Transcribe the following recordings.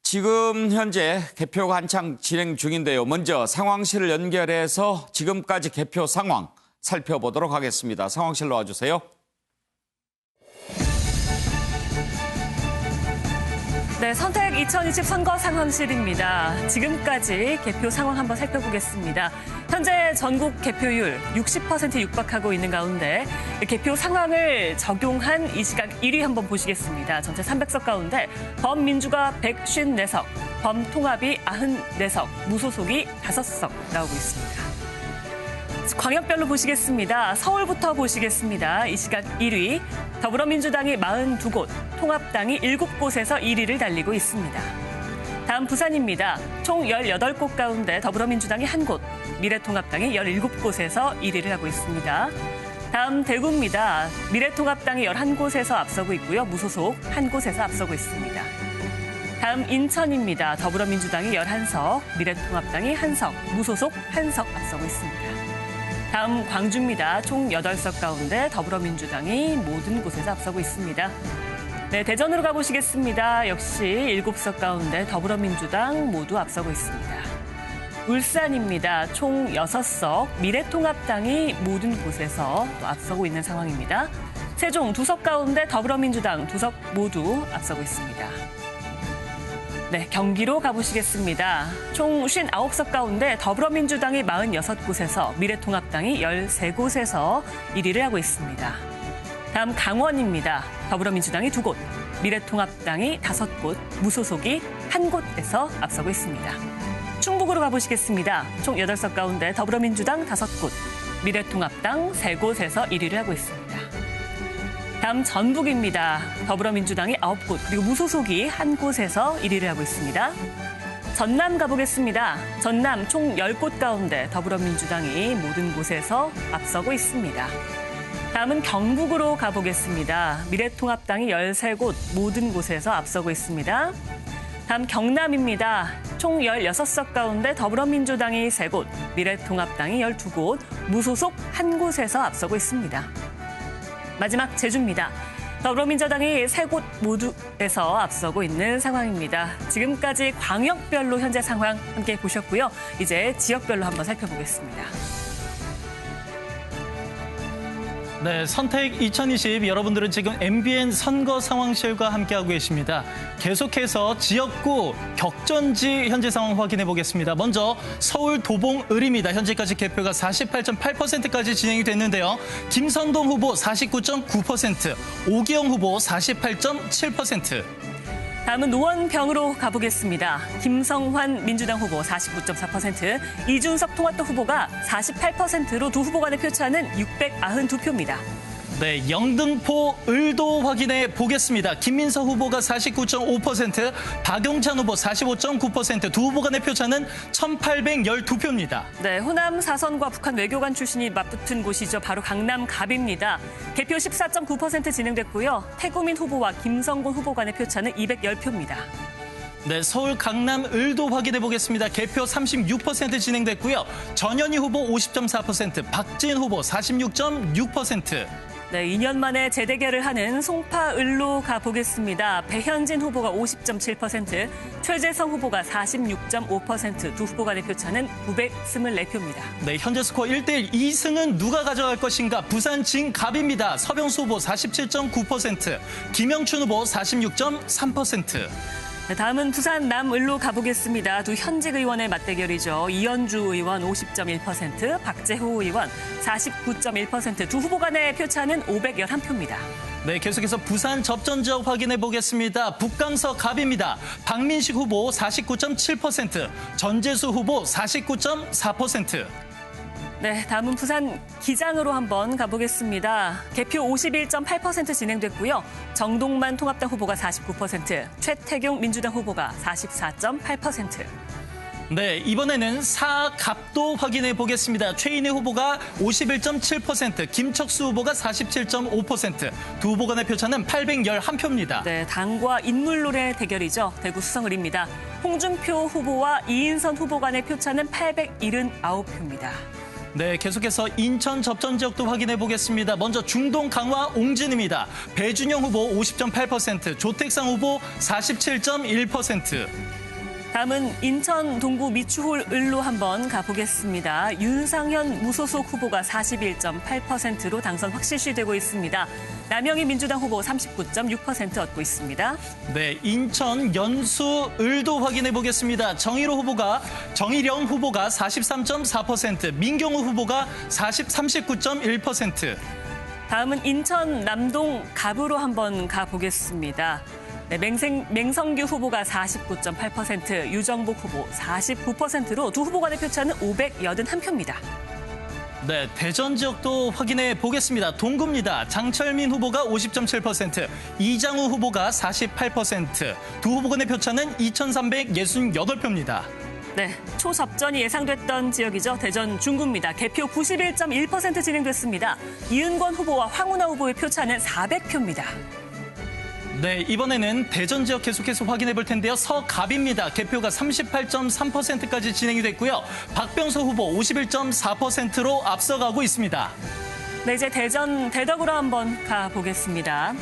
지금 현재 개표가 한창 진행 중인데요. 먼저 상황실을 연결해서 지금까지 개표 상황 살펴보도록 하겠습니다. 상황실로 와주세요. 네, 선택 2020 선거 상황실입니다. 지금까지 개표 상황 한번 살펴보겠습니다. 현재 전국 개표율 60% 육박하고 있는 가운데 개표 상황을 적용한 이 시각 1위 한번 보시겠습니다. 전체 300석 가운데 범민주가 154석, 범통합이 94석, 무소속이 5석 나오고 있습니다. 광역별로 보시겠습니다. 서울부터 보시겠습니다. 이 시각 1위, 더불어민주당이 42곳, 통합당이 7곳에서 1위를 달리고 있습니다. 다음 부산입니다. 총 18곳 가운데 더불어민주당이 1곳, 미래통합당이 17곳에서 1위를 하고 있습니다. 다음 대구입니다. 미래통합당이 11곳에서 앞서고 있고요. 무소속 1곳에서 앞서고 있습니다. 다음 인천입니다. 더불어민주당이 11석, 미래통합당이 1석, 무소속 1석 앞서고 있습니다. 다음 광주입니다. 총 8석 가운데 더불어민주당이 모든 곳에서 앞서고 있습니다. 네, 대전으로 가보시겠습니다. 역시 7석 가운데 더불어민주당 모두 앞서고 있습니다. 울산입니다. 총 6석, 미래통합당이 모든 곳에서 또 앞서고 있는 상황입니다. 세종 2석 가운데 더불어민주당 2석 모두 앞서고 있습니다. 네, 경기로 가보시겠습니다. 총 59석 가운데 더불어민주당이 46곳에서 미래통합당이 13곳에서 1위를 하고 있습니다. 다음 강원입니다. 더불어민주당이 2곳, 미래통합당이 5곳, 무소속이 1곳에서 앞서고 있습니다. 충북으로 가보시겠습니다. 총 8석 가운데 더불어민주당 5곳, 미래통합당 3곳에서 1위를 하고 있습니다. 다음 전북입니다. 더불어민주당이 9곳, 그리고 무소속이 1곳에서 1위를 하고 있습니다. 전남 가보겠습니다. 전남 총 10곳 가운데 더불어민주당이 모든 곳에서 앞서고 있습니다. 다음은 경북으로 가보겠습니다. 미래통합당이 13곳, 모든 곳에서 앞서고 있습니다. 다음 경남입니다. 총 16석 가운데 더불어민주당이 3곳, 미래통합당이 12곳, 무소속 1곳에서 앞서고 있습니다. 마지막 제주입니다. 더불어민주당이 3곳 모두에서 앞서고 있는 상황입니다. 지금까지 광역별로 현재 상황 함께 보셨고요. 이제 지역별로 한번 살펴보겠습니다. 네, 선택 2020 여러분들은 지금 MBN 선거 상황실과 함께하고 계십니다. 계속해서 지역구 격전지 현재 상황 확인해 보겠습니다. 먼저 서울 도봉을입니다. 현재까지 개표가 48.8%까지 진행이 됐는데요. 김선동 후보 49.9%, 오기영 후보 48.7%. 다음은 노원병으로 가보겠습니다. 김성환 민주당 후보 49.4%, 이준석 통합당 후보가 48%로 두 후보 간의 표차는 692표입니다. 네, 영등포 을도 확인해 보겠습니다. 김민서 후보가 49.5%, 박용찬 후보 45.9%, 두 후보 간의 표차는 1,812표입니다. 네, 호남 4선과 북한 외교관 출신이 맞붙은 곳이죠. 바로 강남 갑입니다. 개표 14.9% 진행됐고요. 태구민 후보와 김성곤 후보 간의 표차는 210표입니다. 네, 서울 강남 을도 확인해 보겠습니다. 개표 36% 진행됐고요. 전현희 후보 50.4%, 박지은 후보 46.6%. 네, 2년 만에 재대결을 하는 송파을로 가보겠습니다. 배현진 후보가 50.7%, 최재성 후보가 46.5%, 두 후보 간의 표차는 924표입니다. 네, 현재 스코어 1대1 2승은 누가 가져갈 것인가? 부산 진갑입니다. 서병수 후보 47.9%, 김영춘 후보 46.3%. 네, 다음은 부산 남을로 가보겠습니다. 두 현직 의원의 맞대결이죠. 이현주 의원 50.1%, 박재호 의원 49.1%, 두 후보 간의 표차는 511표입니다. 네, 계속해서 부산 접전 지역 확인해 보겠습니다. 북강서 갑입니다. 박민식 후보 49.7%, 전재수 후보 49.4%. 네, 다음은 부산 기장으로 한번 가보겠습니다. 개표 51.8% 진행됐고요. 정동만 통합당 후보가 49%, 최태경 민주당 후보가 44.8%. 네, 이번에는 사갑도 확인해 보겠습니다. 최인희 후보가 51.7%, 김척수 후보가 47.5%, 두 후보 간의 표차는 811표입니다. 네, 당과 인물론의 대결이죠. 대구 수성을입니다. 홍준표 후보와 이인선 후보 간의 표차는 879표입니다. 네, 계속해서 인천 접전 지역도 확인해 보겠습니다. 먼저 중동 강화 옹진입니다. 배준영 후보 50.8%, 조택상 후보 47.1%. 다음은 인천 동구 미추홀 을로 한번 가보겠습니다. 윤상현 무소속 후보가 41.8%로 당선 확실시되고 있습니다. 남영희 민주당 후보 39.6% 얻고 있습니다. 네, 인천 연수 을도 확인해 보겠습니다. 정일영 후보가 43.4%, 민경우 후보가 39.1%. 다음은 인천 남동 갑으로 한번 가보겠습니다. 네, 맹성규 후보가 49.8%, 유정복 후보 49%로 두 후보 간의 표차는 581표입니다. 네, 대전 지역도 확인해 보겠습니다. 동구입니다. 장철민 후보가 50.7%, 이장우 후보가 48%, 두 후보 간의 표차는 2,368표입니다. 네, 초접전이 예상됐던 지역이죠. 대전 중구입니다. 개표 91.1% 진행됐습니다. 이은권 후보와 황운하 후보의 표차는 400표입니다. 네, 이번에는 대전 지역 계속해서 확인해 볼 텐데요. 서갑입니다. 개표가 38.3%까지 진행이 됐고요. 박병서 후보 51.4%로 앞서가고 있습니다. 네, 이제 대전 대덕으로 한번 가보겠습니다.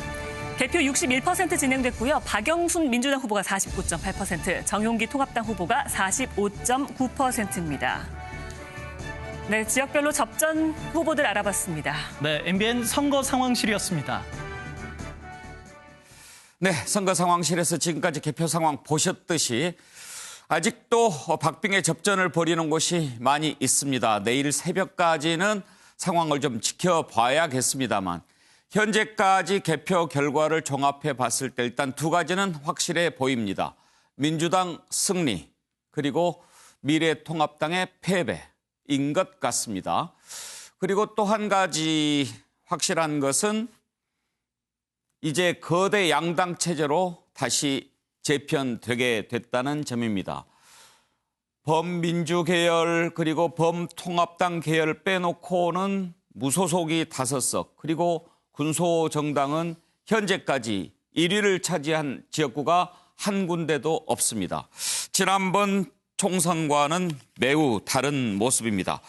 개표 61% 진행됐고요. 박영순 민주당 후보가 49.8%, 정용기 통합당 후보가 45.9%입니다. 네, 지역별로 접전 후보들 알아봤습니다. 네, MBN 선거 상황실이었습니다. 네, 선거 상황실에서 지금까지 개표 상황 보셨듯이 아직도 박빙의 접전을 벌이는 곳이 많이 있습니다. 내일 새벽까지는 상황을 좀 지켜봐야겠습니다만 현재까지 개표 결과를 종합해 봤을 때 일단 두 가지는 확실해 보입니다. 민주당 승리 그리고 미래통합당의 패배인 것 같습니다. 그리고 또 한 가지 확실한 것은 이제 거대 양당 체제로 다시 재편되게 됐다는 점입니다. 범민주 계열 그리고 범통합당 계열 빼놓고는 무소속이 5석 그리고 군소정당은 현재까지 1위를 차지한 지역구가 한 군데도 없습니다. 지난번 총선과는 매우 다른 모습입니다.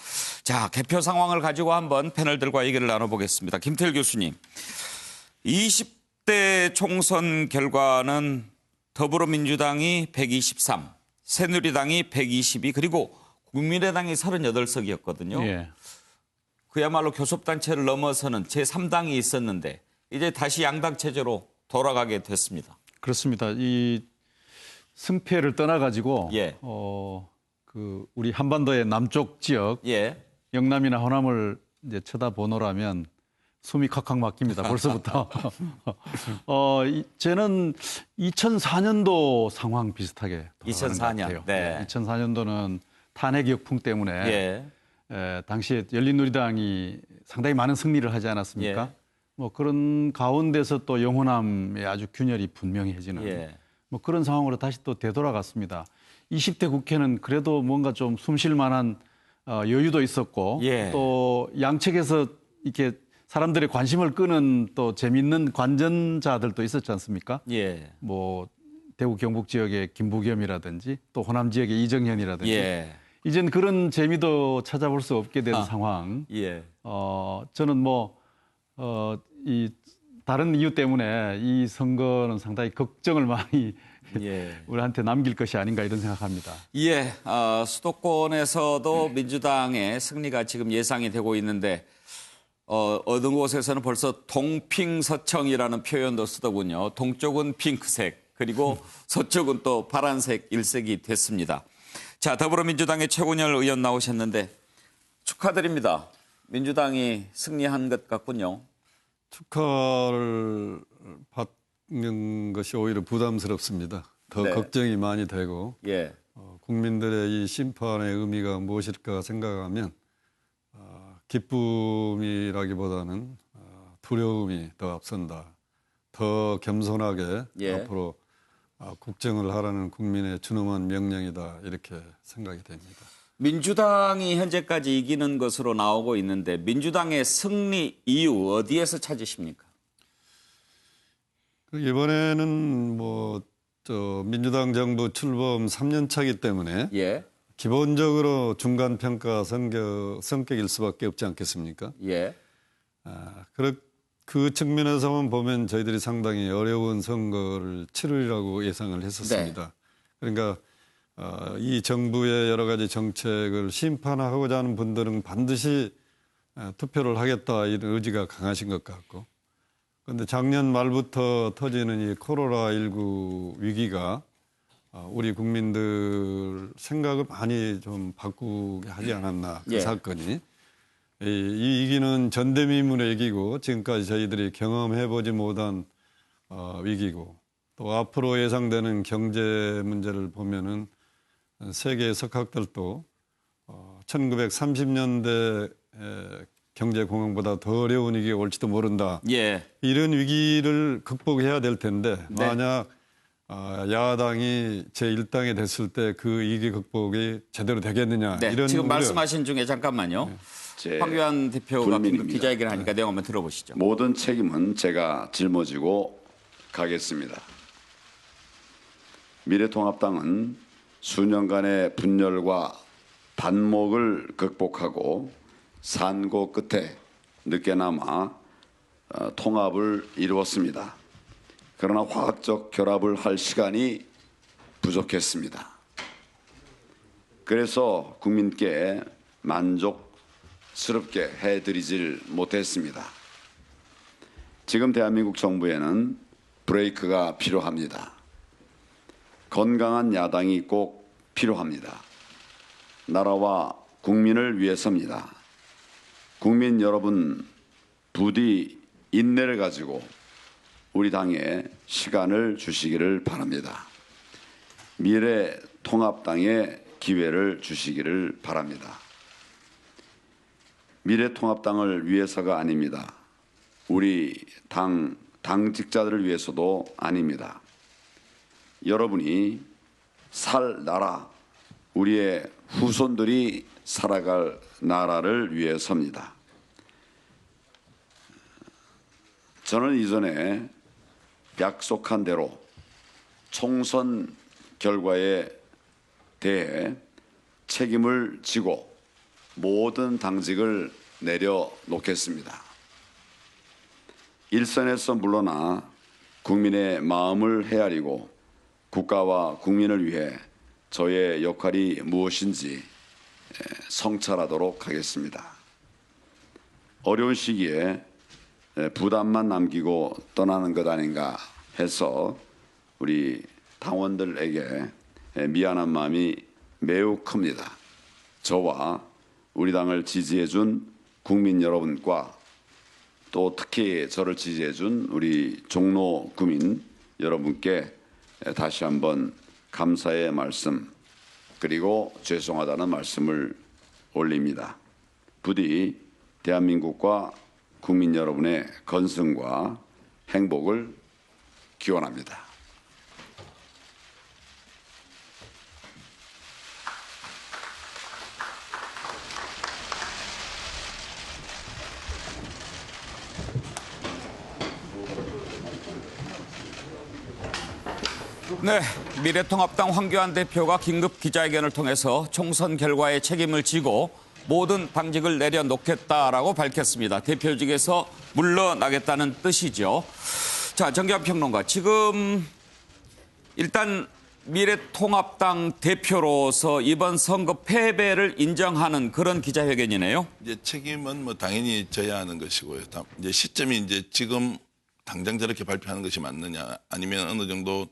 자, 개표 상황을 가지고 한번 패널들과 얘기를 나눠보겠습니다. 김태일 교수님, 20대 총선 결과는 더불어민주당이 123, 새누리당이 122, 그리고 국민의당이 38석이었거든요. 예. 그야말로 교섭단체를 넘어서는 제3당이 있었는데 이제 다시 양당 체제로 돌아가게 됐습니다. 그렇습니다. 이 승패를 떠나가지고 예. 우리 한반도의 남쪽 지역 예. 영남이나 호남을 이제 쳐다보노라면 숨이 칵칵 막힙니다. 벌써부터. 저는 2004년도 상황 비슷하게 돌아가는 2004년. 것 같아요. 네. 2004년도는 탄핵 역풍 때문에 예. 당시에 열린우리당이 상당히 많은 승리를 하지 않았습니까? 예. 뭐 그런 가운데서 또 영호남의 아주 균열이 분명해지는 예. 뭐 그런 상황으로 다시 또 되돌아갔습니다. 20대 국회는 그래도 뭔가 좀 숨쉴 만한 여유도 있었고 예. 또 양측에서 이렇게 사람들의 관심을 끄는 또 재밌는 관전자들도 있었지 않습니까? 예. 뭐 대구 경북 지역의 김부겸이라든지 또 호남 지역의 이정현이라든지 예. 이젠 그런 재미도 찾아볼 수 없게 된 상황. 예. 저는 이 다른 이유 때문에 이 선거는 상당히 걱정을 많이 예. 우리한테 남길 것이 아닌가 이런 생각합니다. 예. 수도권에서도 민주당의 승리가 지금 예상이 되고 있는데 어느 곳에서는 벌써 동핑서청이라는 표현도 쓰더군요. 동쪽은 핑크색, 그리고 서쪽은 또 파란색 일색이 됐습니다. 자, 더불어민주당의 최군열 의원 나오셨는데 축하드립니다. 민주당이 승리한 것 같군요. 축하를 받는 것이 오히려 부담스럽습니다. 더 네. 걱정이 많이 되고 예. 국민들의 이 심판의 의미가 무엇일까 생각하면 기쁨이라기보다는 두려움이 더 앞선다. 더 겸손하게 예. 앞으로 국정을 하라는 국민의 준엄한 명령이다. 이렇게 생각이 됩니다. 민주당이 현재까지 이기는 것으로 나오고 있는데 민주당의 승리 이유 어디에서 찾으십니까? 이번에는 민주당 정부 출범 3년 차기 때문에 예. 기본적으로 중간 평가 성격일 수밖에 없지 않겠습니까? 예. 그 측면에서만 보면 저희들이 상당히 어려운 선거를 치르리라고 예상을 했었습니다. 그러니까 이 정부의 여러 가지 정책을 심판하고자 하는 분들은 반드시 투표를 하겠다 이런 의지가 강하신 것 같고, 그런데 작년 말부터 터지는 이 코로나19 위기가 우리 국민들 생각을 많이 좀 바꾸게 하지 않았나, 그 예. 사건이. 이 위기는 전대미문의 위기고 지금까지 저희들이 경험해보지 못한 위기고, 또 앞으로 예상되는 경제 문제를 보면은 세계 석학들도 1930년대 경제공황보다 더 어려운 위기가 올지도 모른다. 예. 이런 위기를 극복해야 될 텐데 네. 만약 야당이 제1당이 됐을 때 그 위기 극복이 제대로 되겠느냐. 네. 이런 지금 우려. 말씀하신 중에 잠깐만요. 제 황교안 대표가 불민입니다. 기자회견을 하니까 내용 한번 들어보시죠. 모든 책임은 제가 짊어지고 가겠습니다. 미래통합당은 수년간의 분열과 반목을 극복하고 산고 끝에 늦게나마 통합을 이루었습니다. 그러나 화학적 결합을 할 시간이 부족했습니다. 그래서 국민께 만족스럽게 해드리질 못했습니다. 지금 대한민국 정부에는 브레이크가 필요합니다. 건강한 야당이 꼭 필요합니다. 나라와 국민을 위해서입니다. 국민 여러분, 부디 인내를 가지고 우리 당에 시간을 주시기를 바랍니다. 미래통합당에 기회를 주시기를 바랍니다. 미래통합당을 위해서가 아닙니다. 우리 당직자들을 위해서도 아닙니다. 여러분이 살 나라, 우리의 후손들이 살아갈 나라를 위해서입니다. 저는 이전에 약속한 대로 총선 결과에 대해 책임을 지고 모든 당직을 내려놓겠습니다. 일선에서 물러나 국민의 마음을 헤아리고 국가와 국민을 위해 저의 역할이 무엇인지 성찰하도록 하겠습니다. 어려운 시기에 부담만 남기고 떠나는 것 아닌가 해서 우리 당원들에게 미안한 마음이 매우 큽니다. 저와 우리 당을 지지해준 국민 여러분과 또 특히 저를 지지해준 우리 종로 구민 여러분께 다시 한번 감사의 말씀 그리고 죄송하다는 말씀을 올립니다. 부디 대한민국과 국민 여러분의 건승과 행복을 기원합니다. 네, 미래통합당 황교안 대표가 긴급 기자회견을 통해서 총선 결과에 책임을 지고 모든 당직을 내려놓겠다라고 밝혔습니다. 대표직에서 물러나겠다는 뜻이죠. 자, 정기환 평론가, 지금 일단 미래통합당 대표로서 이번 선거 패배를 인정하는 그런 기자회견이네요. 이제 책임은 뭐 당연히 져야 하는 것이고요. 이제 시점이 이제 지금 당장 저렇게 발표하는 것이 맞느냐, 아니면 어느 정도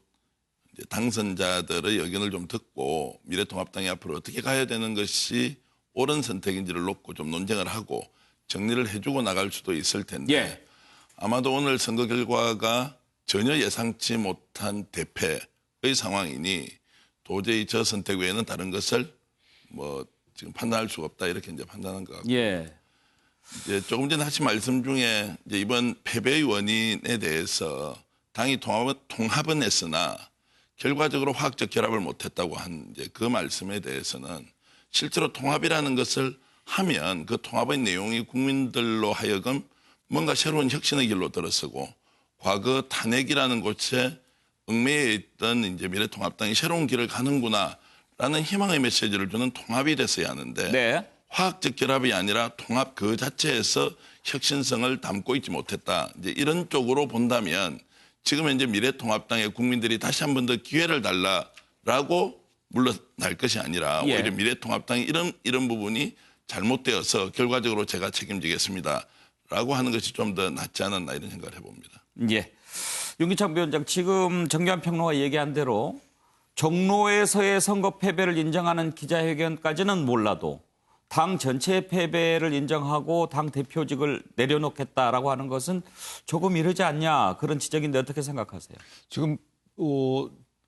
이제 당선자들의 의견을 좀 듣고 미래통합당이 앞으로 어떻게 가야 되는 것이 옳은 선택인지를 놓고 좀 논쟁을 하고 정리를 해주고 나갈 수도 있을 텐데 예. 아마도 오늘 선거 결과가 전혀 예상치 못한 대패의 상황이니 도저히 저 선택 외에는 다른 것을 뭐 지금 판단할 수가 없다 이렇게 이제 판단한 것 같고 예. 이제 조금 전에 하신 말씀 중에 이제 이번 패배의 원인에 대해서 당이 통합은 했으나 결과적으로 화학적 결합을 못했다고 한 이제 그 말씀에 대해서는 실제로 통합이라는 것을 하면 그 통합의 내용이 국민들로 하여금 뭔가 새로운 혁신의 길로 들어서고 과거 탄핵이라는 곳에 얽매여 있던 이제 미래통합당이 새로운 길을 가는구나 라는 희망의 메시지를 주는 통합이 됐어야 하는데 네. 화학적 결합이 아니라 통합 그 자체에서 혁신성을 담고 있지 못했다. 이제 이런 쪽으로 본다면 지금 현재 미래통합당의 국민들이 다시 한 번 더 기회를 달라라고 물러날 것이 아니라 예. 오히려 미래통합당이 이런 부분이 잘못되어서 결과적으로 제가 책임지겠습니다라고 하는 것이 좀 더 낫지 않았나 이런 생각을 해봅니다. 예. 윤기창 위원장, 지금 정교한 평론가 얘기한 대로 종로에서의 선거 패배를 인정하는 기자회견까지는 몰라도 당 전체의 패배를 인정하고 당 대표직을 내려놓겠다라고 하는 것은 조금 이르지 않냐, 그런 지적인데 어떻게 생각하세요? 지금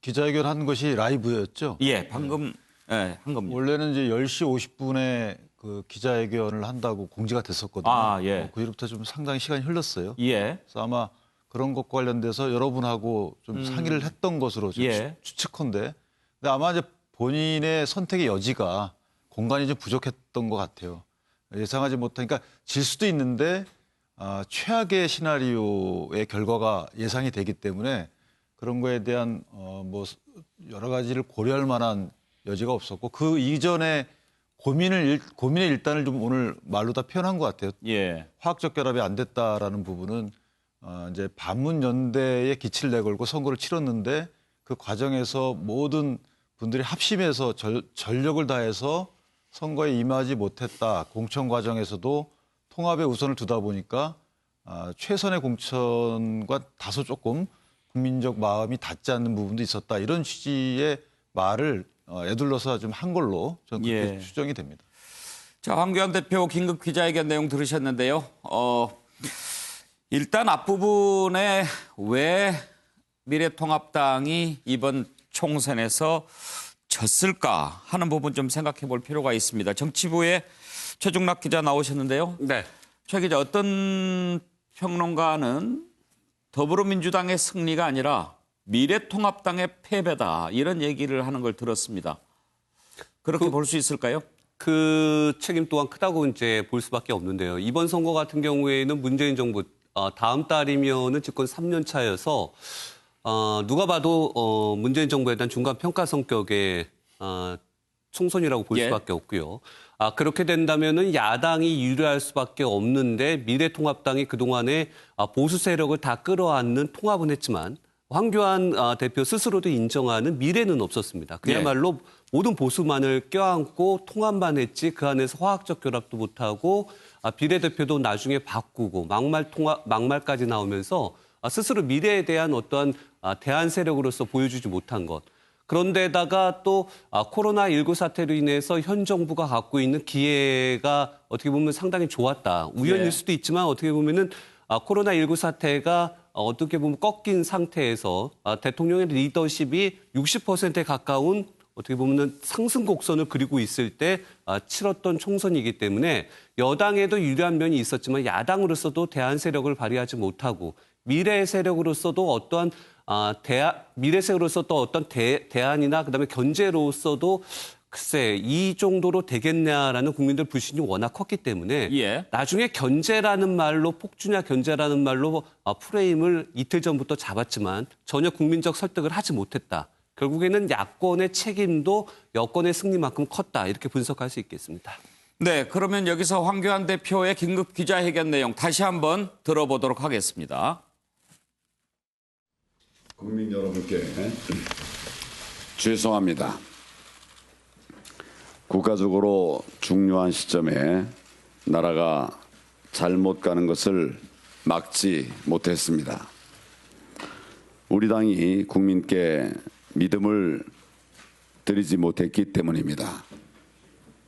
기자회견 한 것이 라이브였죠? 예, 방금 한 겁니다. 원래는 이제 10시 50분에 그 기자회견을 한다고 공지가 됐었거든요. 아, 예. 그 뒤로부터 좀 상당히 시간이 흘렀어요. 예. 그래서 아마 그런 것과 관련돼서 여러분하고 좀 상의를 했던 것으로 좀 예. 추측컨대. 근데 아마 이제 본인의 선택의 여지가 공간이 좀 부족했던 것 같아요. 예상하지 못한, 그러니까 질 수도 있는데 최악의 시나리오의 결과가 예상이 되기 때문에 그런 거에 대한 뭐 여러 가지를 고려할 만한 여지가 없었고, 그 이전에 고민의 일단을 좀 오늘 말로 다 표현한 것 같아요. 예. 화학적 결합이 안 됐다라는 부분은 이제 반문연대에 기치를 내걸고 선거를 치렀는데 그 과정에서 모든 분들이 합심해서 전력을 다해서 선거에 임하지 못했다. 공천 과정에서도 통합에 우선을 두다 보니까 최선의 공천과 다소 조금 국민적 마음이 닿지 않는 부분도 있었다. 이런 취지의 말을 애둘러서 좀 한 걸로 저는 그렇게 예. 추정이 됩니다. 자, 황교안 대표 긴급 기자회견 내용 들으셨는데요. 일단 앞부분에 왜 미래통합당이 이번 총선에서 졌을까 하는 부분 좀 생각해 볼 필요가 있습니다. 정치부의 최중락 기자 나오셨는데요. 네. 최 기자, 어떤 평론가는 더불어민주당의 승리가 아니라 미래통합당의 패배다, 이런 얘기를 하는 걸 들었습니다. 그렇게 볼 수 있을까요? 그 책임 또한 크다고 이제 볼 수밖에 없는데요. 이번 선거 같은 경우에는 문재인 정부 다음 달이면은 집권 3년 차여서 누가 봐도 문재인 정부에 대한 중간 평가 성격의 총선이라고 볼 예. 수밖에 없고요. 그렇게 된다면은 야당이 유리할 수밖에 없는데 미래통합당이 그동안에 보수 세력을 다 끌어안는 통합은 했지만 황교안 대표 스스로도 인정하는 미래는 없었습니다. 그야말로 모든 보수만을 껴안고 통합만 했지 그 안에서 화학적 결합도 못하고 비례대표도 나중에 바꾸고 막말까지 나오면서 스스로 미래에 대한 어떠한 대안 세력으로서 보여주지 못한 것. 그런데다가 또 코로나19 사태로 인해서 현 정부가 갖고 있는 기회가 어떻게 보면 상당히 좋았다. 우연일 수도 있지만 어떻게 보면은 코로나19 사태가 어떻게 보면 꺾인 상태에서 대통령의 리더십이 60%에 가까운 어떻게 보면 상승 곡선을 그리고 있을 때 치렀던 총선이기 때문에 여당에도 유리한 면이 있었지만 야당으로서도 대안 세력을 발휘하지 못하고 미래 세력으로서도 어떠한 미래 세력으로서 또 어떤 대안이나 그다음에 견제로서도 글쎄 이 정도로 되겠냐라는 국민들 불신이 워낙 컸기 때문에 예. 나중에 견제라는 말로 폭주냐 견제라는 말로 프레임을 이틀 전부터 잡았지만 전혀 국민적 설득을 하지 못했다. 결국에는 야권의 책임도 여권의 승리만큼 컸다. 이렇게 분석할 수 있겠습니다. 네, 그러면 여기서 황교안 대표의 긴급 기자회견 내용 다시 한번 들어보도록 하겠습니다. 국민 여러분께 죄송합니다. 국가적으로 중요한 시점에 나라가 잘못 가는 것을 막지 못했습니다. 우리 당이 국민께 믿음을 드리지 못했기 때문입니다.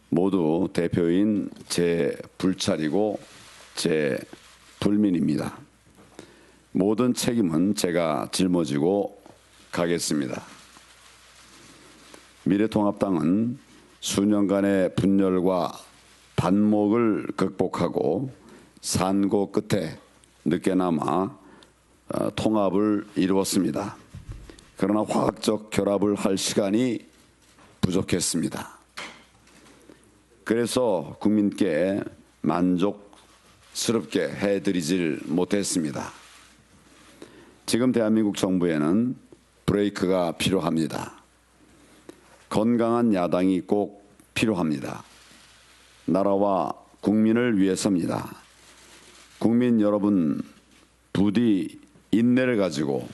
모두 대표인 제 불찰이고 제 불민입니다. 모든 책임은 제가 짊어지고 가겠습니다. 미래통합당은 수년간의 분열과 반목을 극복하고 산고 끝에 늦게나마 통합을 이루었습니다. 그러나 화학적 결합을 할 시간이 부족했습니다. 그래서 국민께 만족스럽게 해드리질 못했습니다. 지금 대한민국 정부에는 브레이크가 필요합니다. 건강한 야당이 꼭 필요합니다. 나라와 국민을 위해서입니다. 국민 여러분 부디 인내를 가지고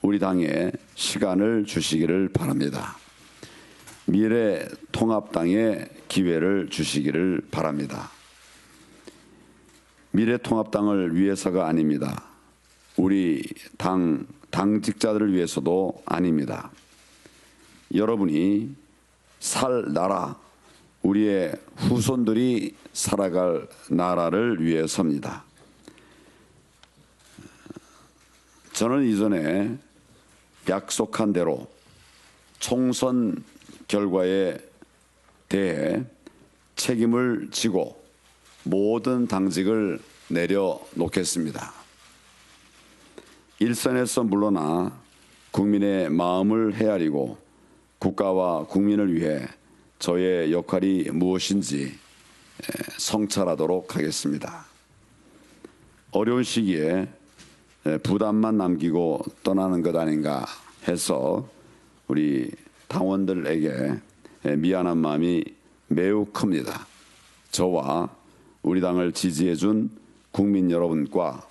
우리 당에 시간을 주시기를 바랍니다. 미래통합당에 기회를 주시기를 바랍니다. 미래통합당을 위해서가 아닙니다. 우리 당직자들을 위해서도 아닙니다. 여러분이 살 나라, 우리의 후손들이 살아갈 나라를 위해서입니다. 저는 이전에 약속한 대로 총선 결과에 대해 책임을 지고 모든 당직을 내려놓겠습니다. 일선에서 물러나 국민의 마음을 헤아리고 국가와 국민을 위해 저의 역할이 무엇인지 성찰하도록 하겠습니다. 어려운 시기에 부담만 남기고 떠나는 것 아닌가 해서 우리 당원들에게 미안한 마음이 매우 큽니다. 저와 우리 당을 지지해준 국민 여러분과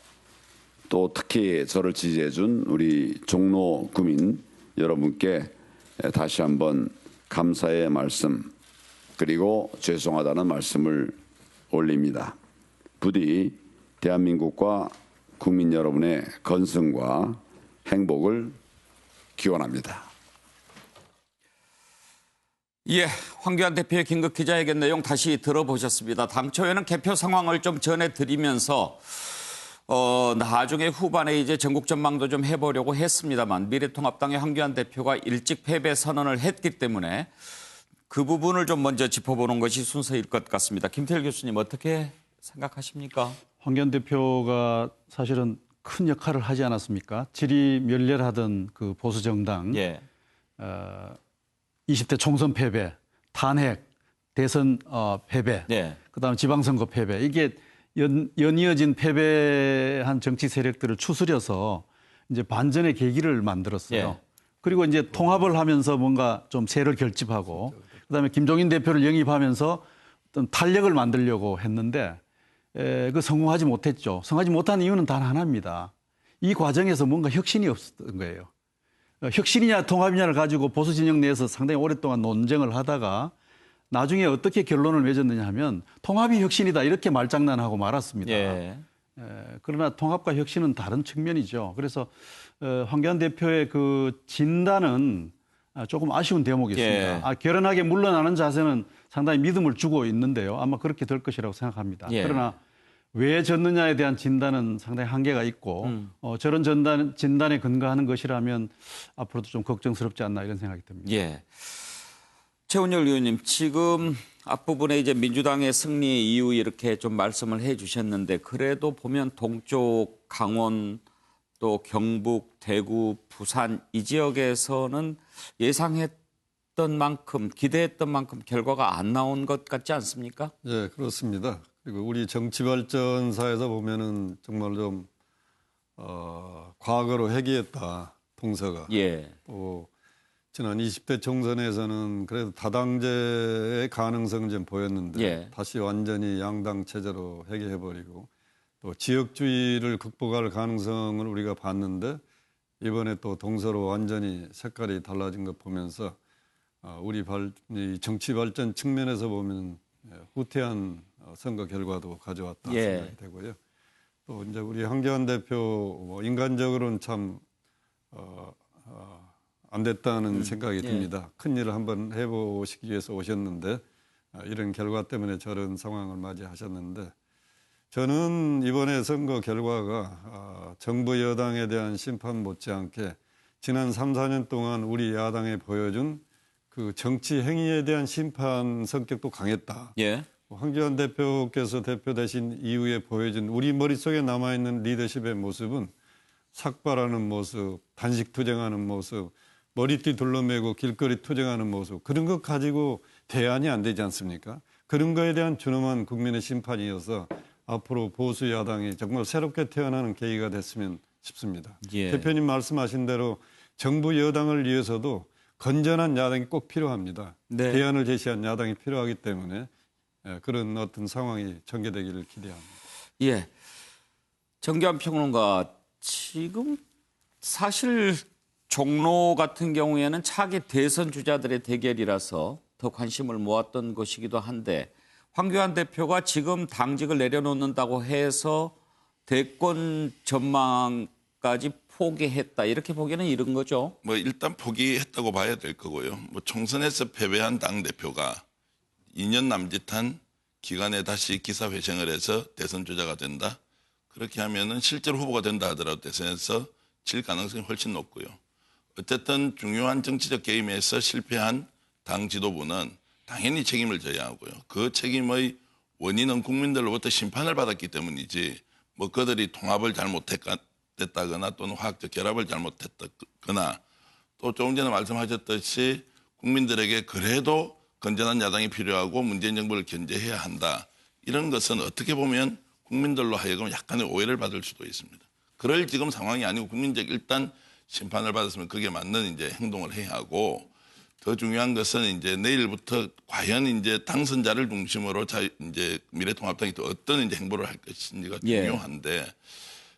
또 특히 저를 지지해준 우리 종로 구민 여러분께 다시 한번 감사의 말씀 그리고 죄송하다는 말씀을 올립니다. 부디 대한민국과 국민 여러분의 건승과 행복을 기원합니다. 예, 황교안 대표의 긴급 기자회견 내용 다시 들어보셨습니다. 당초에는 개표 상황을 좀 전해드리면서 나중에 후반에 이제 전국 전망도 좀 해보려고 했습니다만 미래통합당의 황교안 대표가 일찍 패배 선언을 했기 때문에 그 부분을 좀 먼저 짚어보는 것이 순서일 것 같습니다. 김태일 교수님 어떻게 생각하십니까? 황교안 대표가 사실은 큰 역할을 하지 않았습니까? 질이 멸렬하던 그 보수 정당, 예. 20대 총선 패배, 탄핵, 대선 패배, 네. 그다음에 지방선거 패배, 이게 연이어진 패배한 정치 세력들을 추스려서 이제 반전의 계기를 만들었어요. 예. 그리고 이제 통합을 하면서 뭔가 좀 세를 결집하고, 그다음에 김종인 대표를 영입하면서 어떤 탄력을 만들려고 했는데 그 성공하지 못했죠. 성공하지 못한 이유는 단 하나입니다. 이 과정에서 뭔가 혁신이 없었던 거예요. 혁신이냐 통합이냐를 가지고 보수 진영 내에서 상당히 오랫동안 논쟁을 하다가 나중에 어떻게 결론을 맺었느냐 하면 통합이 혁신이다 이렇게 말장난하고 말았습니다. 예. 그러나 통합과 혁신은 다른 측면이죠. 그래서 황교안 대표의 그 진단은 조금 아쉬운 대목이 있습니다. 예. 결연하게 물러나는 자세는 상당히 믿음을 주고 있는데요. 아마 그렇게 될 것이라고 생각합니다. 예. 그러나 왜 졌느냐에 대한 진단은 상당히 한계가 있고 저런 진단에 근거하는 것이라면 앞으로도 좀 걱정스럽지 않나 이런 생각이 듭니다. 예. 최은열 의원님, 지금 앞부분에 이제 민주당의 승리 이유 이렇게 좀 말씀을 해 주셨는데 그래도 보면 동쪽 강원 또 경북, 대구, 부산 이 지역에서는 예상했던 만큼 기대했던 만큼 결과가 안 나온 것 같지 않습니까? 예, 그렇습니다. 그리고 우리 정치 발전사에서 보면은 정말 좀 과거로 회귀했다 동서가. 예. 또 지난 20대 총선에서는 그래도 다당제의 가능성은 좀 보였는데 예. 다시 완전히 양당 체제로 회귀해버리고 또 지역주의를 극복할 가능성을 우리가 봤는데 이번에 또 동서로 완전히 색깔이 달라진 것 보면서 우리 이 정치 발전 측면에서 보면 후퇴한 선거 결과도 가져왔다 예. 생각이 되고요. 또 이제 우리 황교안 대표 인간적으로는 참 안 됐다는 생각이 듭니다. 큰 일을 한번 해보시기 위해서 오셨는데 이런 결과 때문에 저런 상황을 맞이하셨는데 저는 이번에 선거 결과가 정부 여당에 대한 심판 못지않게 지난 3, 4년 동안 우리 야당에 보여준 그 정치 행위에 대한 심판 성격도 강했다. 예. 황교안 대표께서 대표되신 이후에 보여준 우리 머릿속에 남아있는 리더십의 모습은 삭발하는 모습, 단식 투쟁하는 모습, 머리띠 둘러매고 길거리 투쟁하는 모습 그런 것 가지고 대안이 안 되지 않습니까? 그런 거에 대한 준엄한 국민의 심판이어서 앞으로 보수 야당이 정말 새롭게 태어나는 계기가 됐으면 싶습니다. 예. 대표님 말씀하신 대로 정부 여당을 위해서도 건전한 야당이 꼭 필요합니다. 네. 대안을 제시한 야당이 필요하기 때문에 그런 어떤 상황이 전개되기를 기대합니다. 예. 정교한 평론가, 지금 사실 종로 같은 경우에는 차기 대선 주자들의 대결이라서 더 관심을 모았던 것이기도 한데 황교안 대표가 지금 당직을 내려놓는다고 해서 대권 전망까지 포기했다, 이렇게 보기에는 이른 거죠. 뭐 일단 포기했다고 봐야 될 거고요. 뭐 총선에서 패배한 당 대표가 2년 남짓한 기간에 다시 기사회생을 해서 대선 주자가 된다. 그렇게 하면은 실제로 후보가 된다 하더라도 대선에서 질 가능성이 훨씬 높고요. 어쨌든 중요한 정치적 게임에서 실패한 당 지도부는 당연히 책임을 져야 하고요. 그 책임의 원인은 국민들로부터 심판을 받았기 때문이지, 뭐 그들이 통합을 잘못했다거나 또는 화학적 결합을 잘못했다거나, 또 조금 전에 말씀하셨듯이 국민들에게 그래도 건전한 야당이 필요하고 문재인 정부를 견제해야 한다, 이런 것은 어떻게 보면 국민들로 하여금 약간의 오해를 받을 수도 있습니다. 그럴 지금 상황이 아니고 국민적 일단 심판을 받았으면 그게 맞는 이제 행동을 해야 하고, 더 중요한 것은 이제 내일부터 과연 이제 당선자를 중심으로 이제 미래통합당이 또 어떤 이제 행보를 할 것인지가 중요한데,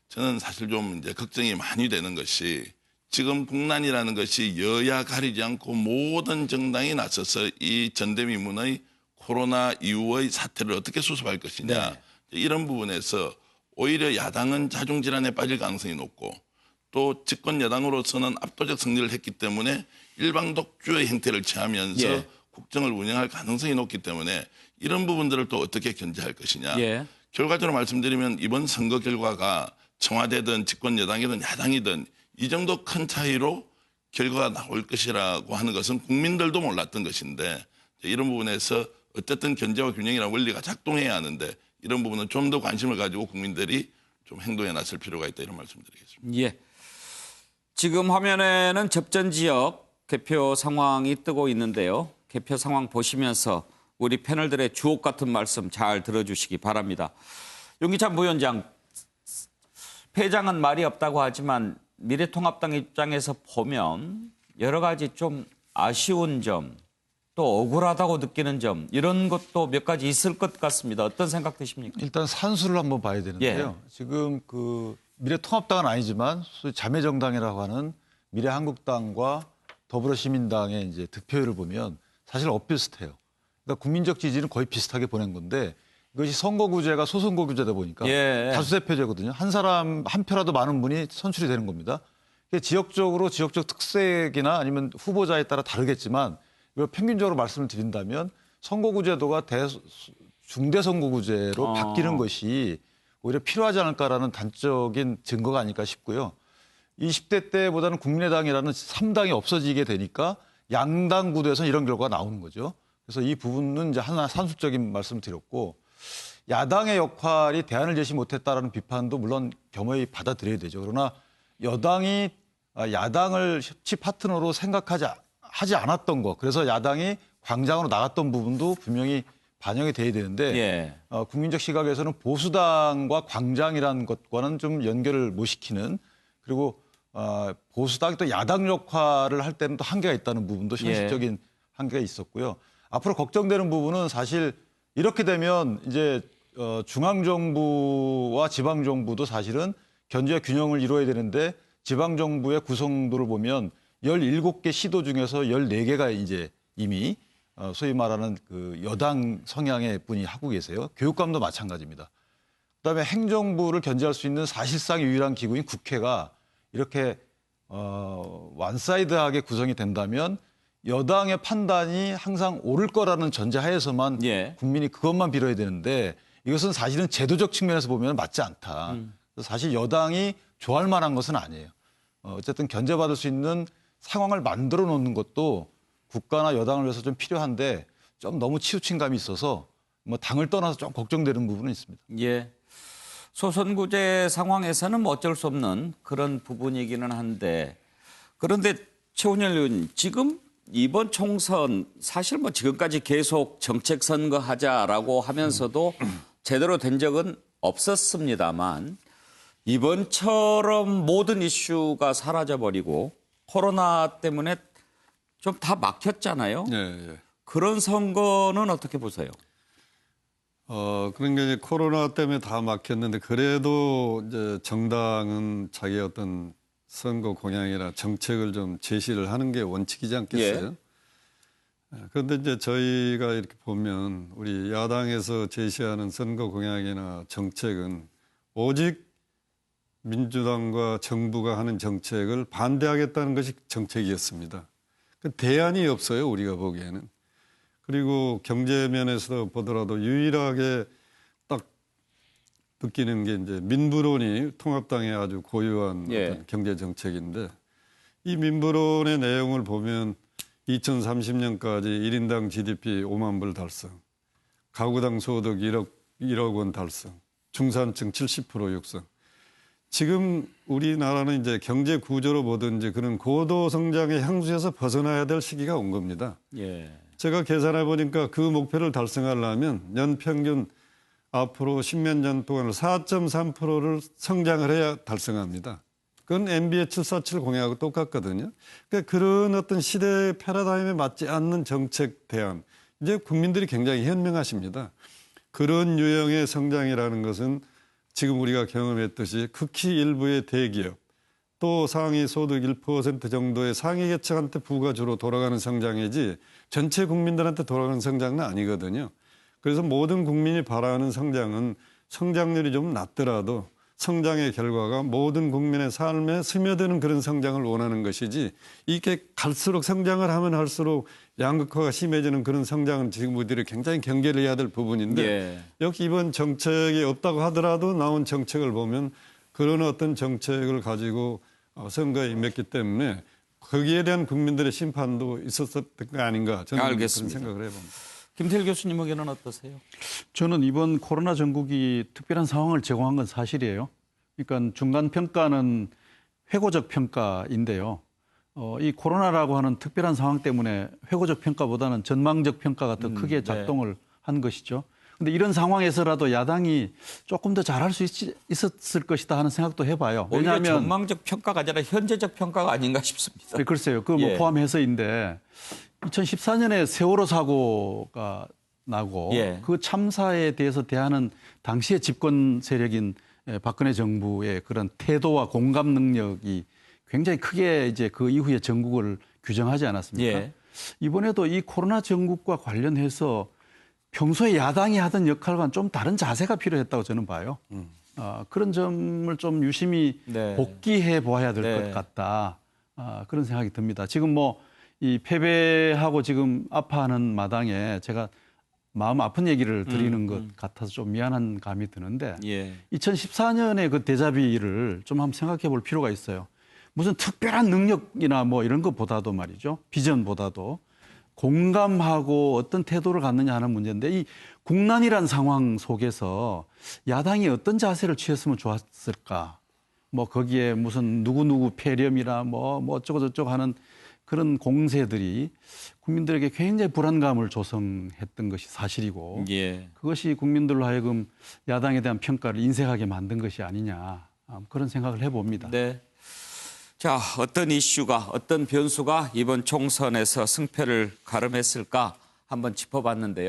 저는 사실 좀 이제 걱정이 많이 되는 것이, 지금 국난이라는 것이 여야 가리지 않고 모든 정당이 나서서 이 전대미문의 코로나 이후의 사태를 어떻게 수습할 것이냐, 이런 부분에서 오히려 야당은 자중질환에 빠질 가능성이 높고, 또 집권 여당으로서는 압도적 승리를 했기 때문에 일방 독주의 형태를 취하면서 국정을 운영할 가능성이 높기 때문에 이런 부분들을 또 어떻게 견제할 것이냐. 결과적으로 말씀드리면 이번 선거 결과가 청와대든 집권 여당이든 야당이든 이 정도 큰 차이로 결과가 나올 것이라고 하는 것은 국민들도 몰랐던 것인데, 이런 부분에서 어쨌든 견제와 균형이라는 원리가 작동해야 하는데, 이런 부분은 좀 더 관심을 가지고 국민들이 좀 행동에 나설 필요가 있다, 이런 말씀드리겠습니다. 예. 지금 화면에는 접전 지역 개표 상황이 뜨고 있는데요. 개표 상황 보시면서 우리 패널들의 주옥 같은 말씀 잘 들어주시기 바랍니다. 윤기찬 부위원장, 패장은 말이 없다고 하지만 미래통합당 입장에서 보면 여러 가지 좀 아쉬운 점, 또 억울하다고 느끼는 점, 이런 것도 몇 가지 있을 것 같습니다. 어떤 생각 드십니까? 일단 산수를 한번 봐야 되는데요. 지금 그 미래통합당은 아니지만 소위 자매정당이라고 하는 미래한국당과 더불어시민당의 이제 득표율을 보면 사실 엇비슷해요. 그러니까 국민적 지지는 거의 비슷하게 보낸 건데, 이것이 선거구제가 소선거구제다 보니까 다수대표제거든요. 한 사람 한 표라도 많은 분이 선출이 되는 겁니다. 지역적으로 지역적 특색이나 아니면 후보자에 따라 다르겠지만, 이걸 평균적으로 말씀을 드린다면 선거구제도가 중대선거구제로 바뀌는 것이 오히려 필요하지 않을까라는 단적인 증거가 아닐까 싶고요. 20대 때보다는 국민의당이라는 3당이 없어지게 되니까 양당 구도에서는 이런 결과가 나오는 거죠. 그래서 이 부분은 이제 하나 산술적인 말씀을 드렸고, 야당의 역할이 대안을 제시 못했다라는 비판도 물론 겸허히 받아들여야 되죠. 그러나 여당이 야당을 협치 파트너로 하지 않았던 거, 그래서 야당이 광장으로 나갔던 부분도 분명히 반영이 돼야 되는데, 국민적 시각에서는 보수당과 광장이라는 것과는 좀 연결을 못 시키는, 그리고 보수당이 또 야당 역할을 할 때는 또 한계가 있다는 부분도 현실적인 한계가 있었고요. 앞으로 걱정되는 부분은 사실 이렇게 되면 이제 중앙정부와 지방정부도 사실은 견제와 균형을 이루어야 되는데, 지방정부의 구성도를 보면 17개 시도 중에서 14개가 이제 이미 소위 말하는 그 여당 성향의 분이 하고 계세요. 교육감도 마찬가지입니다. 그다음에 행정부를 견제할 수 있는 사실상 유일한 기구인 국회가 이렇게 완사이드하게 구성이 된다면 여당의 판단이 항상 옳을 거라는 전제하에서만 국민이 그것만 빌어야 되는데, 이것은 사실은 제도적 측면에서 보면 맞지 않다. 사실 여당이 좋아할 만한 것은 아니에요. 어쨌든 견제받을 수 있는 상황을 만들어 놓는 것도 국가나 여당을 위해서 좀 필요한데, 좀 너무 치우친 감이 있어서 뭐 당을 떠나서 좀 걱정되는 부분은 있습니다. 소선구제 상황에서는 뭐 어쩔 수 없는 그런 부분이기는 한데, 그런데 최원열 의원, 지금 이번 총선 사실 뭐 지금까지 계속 정책 선거하자라고 하면서도 제대로 된 적은 없었습니다만, 이번처럼 모든 이슈가 사라져버리고 코로나 때문에 좀 다 막혔잖아요. 예, 예. 그런 선거는 어떻게 보세요? 그런 게 이제 코로나 때문에 다 막혔는데 그래도 이제 정당은 자기 어떤 선거 공약이나 정책을 좀 제시를 하는 게 원칙이지 않겠어요? 그런데 이제 저희가 이렇게 보면 우리 야당에서 제시하는 선거 공약이나 정책은 오직 민주당과 정부가 하는 정책을 반대하겠다는 것이 정책이었습니다. 그 대안이 없어요, 우리가 보기에는. 그리고 경제 면에서 보더라도 유일하게 딱 느끼는 게 이제 민부론이 통합당의 아주 고유한 어떤 경제 정책인데 이 민부론의 내용을 보면 2030년까지 1인당 GDP 5만 불 달성, 가구당 소득 1억 원 달성, 중산층 70% 육성. 지금 우리나라는 이제 경제 구조로 보든지 그런 고도 성장의 향수에서 벗어나야 될 시기가 온 겁니다. 예. 제가 계산해 보니까 그 목표를 달성하려면 연평균 앞으로 10몇 년 동안 4.3%를 성장을 해야 달성합니다. 그건 MB의 747 공약하고 똑같거든요. 그러니까 그런 어떤 시대의 패러다임에 맞지 않는 정책 대안. 이제 국민들이 굉장히 현명하십니다. 그런 유형의 성장이라는 것은 지금 우리가 경험했듯이 극히 일부의 대기업 또 상위 소득 1% 정도의 상위 계층한테 부가 주로 돌아가는 성장이지 전체 국민들한테 돌아가는 성장은 아니거든요. 그래서 모든 국민이 바라는 성장은 성장률이 좀 낮더라도 성장의 결과가 모든 국민의 삶에 스며드는 그런 성장을 원하는 것이지 이게 갈수록 성장을 하면 할수록 양극화가 심해지는 그런 성장은 지금 우리들이 굉장히 경계를 해야 될 부분인데 역시 이번 정책이 없다고 하더라도 나온 정책을 보면 그런 어떤 정책을 가지고 선거에 임했기 때문에 거기에 대한 국민들의 심판도 있었던 거 아닌가 저는 알겠습니다. 그런 생각을 해봅니다. 김태일 교수님 의견은 어떠세요? 저는 이번 코로나 전국이 특별한 상황을 제공한 건 사실이에요. 그러니까 중간 평가는 회고적 평가인데요. 이 코로나라고 하는 특별한 상황 때문에 회고적 평가보다는 전망적 평가가 더 크게 작동을 한 것이죠. 그런데 이런 상황에서라도 야당이 조금 더 잘할 수 있었을 것이다 하는 생각도 해봐요. 오히려 왜냐하면 전망적 평가가 아니라 현재적 평가가 아닌가 싶습니다. 네, 글쎄요. 그 뭐 포함해서인데 2014년에 세월호 사고가 나고 그 참사에 대해서 대하는 당시의 집권 세력인 박근혜 정부의 그런 태도와 공감 능력이 굉장히 크게 이제 그 이후에 전국을 규정하지 않았습니까? 이번에도 이 코로나 전국과 관련해서 평소에 야당이 하던 역할과는 좀 다른 자세가 필요했다고 저는 봐요. 그런 점을 좀 유심히 복기해 보아야 될 것 같다. 그런 생각이 듭니다. 지금 뭐 이 패배하고 지금 아파하는 마당에 제가 마음 아픈 얘기를 드리는 것 같아서 좀 미안한 감이 드는데 2014년의 그 데자비를 좀 한번 생각해 볼 필요가 있어요. 무슨 특별한 능력이나 뭐 이런 것보다도 말이죠. 비전보다도 공감하고 어떤 태도를 갖느냐 하는 문제인데 이 국난이란 상황 속에서 야당이 어떤 자세를 취했으면 좋았을까. 뭐 거기에 무슨 누구누구 폐렴이라 뭐 어쩌고 저쩌고 하는 그런 공세들이 국민들에게 굉장히 불안감을 조성했던 것이 사실이고 그것이 국민들로 하여금 야당에 대한 평가를 인색하게 만든 것이 아니냐 그런 생각을 해봅니다. 네. 자, 어떤 이슈가 어떤 변수가 이번 총선에서 승패를 가름했을까 한번 짚어봤는데요.